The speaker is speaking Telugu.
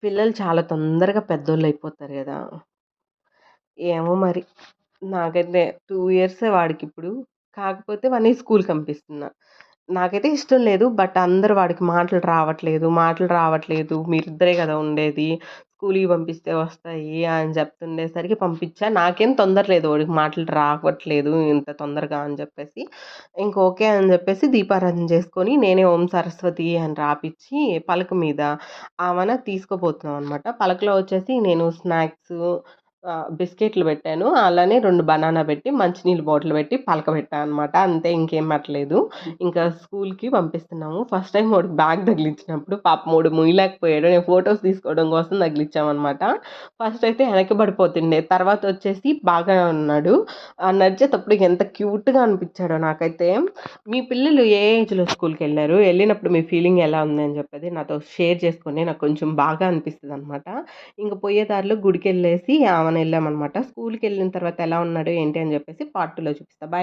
పిల్లలు చాలా తొందరగా పెద్దోళ్ళయిపోతారు గదా! ఏమో మరి. నాకైతే 2 ఇయర్సే వాడికిప్పుడు. కాకపోతే వాడిని స్కూలుకి పంపిస్తున్నా. నాకైతే ఇష్టం లేదు. బట్ అందరూ వాడికి మాటలు రావట్లేదు. మీరిద్దరే గదా ఉండేది. స్కూలుకి పంపిస్తే వస్తాయి అని చెప్తుండేసరికి పంపించా. నాకేం తొందర లేదు. వాడికి మాటలు రావట్లేదు ఇంత తొందరగా అని జెప్పేసి. ఇంక ఓకే అని జెప్పేసి దీపారాధన చేసుకొని నేనే ఓం సరస్వతి అని రాపిచ్చి పలక మీద ఆమెన తీసుకోపోతున్నాం అనమాట. పలకలో వచ్చేసి నేను స్నాక్సు బిస్కెట్‌లు పెట్టాను. అలానే 2 బనానా పెట్టి, మంచినీళ్ళ బాటిల్ పెట్టి పలకబెట్టా అనమాట. అంతే ఇంకేం పెట్టలేదు. ఇంకా స్కూలుకి పంపిస్తున్నాము. ఫస్ట్ టైమ్ వాడికి బ్యాగ్ తగిలించినప్పుడు పాపం వాడు మొయ్యలేకపోయాడు. నేను ఫోటోస్ తీసుకోవడం కోసం తగిలిచ్చామనమాట. ఫస్ట్ అయితే వెనక్కి పడిపోతుండే. తర్వాతొచ్చేసి బాగానే ఉన్నాడు. నడిచేటప్పుడు ఎంత క్యూట్‌గా అనిపిచ్చాడో నాకైతే. మీ పిల్లలు ఏ ఏజ్‌లో స్కూలుకెళ్లారు? ఎళ్ళినప్పుడు మీ ఫీలింగ్ ఎలా ఉంది అని చెప్పేది నాతో షేర్ చేసుకోండి. నాకు కొంచెం బాగా అనిపిస్తదనమాట. ఇంక పోయే దారిలో గుడికెళ్ళేసి ఆమనెళ్ళామనమాట. స్కూలుకెళ్ళిన తర్వాత ఎలా ఉన్నాడు, ఏంటి అని జెప్పేసి పార్ట్ 2లో చూపిస్తా. బాయ్.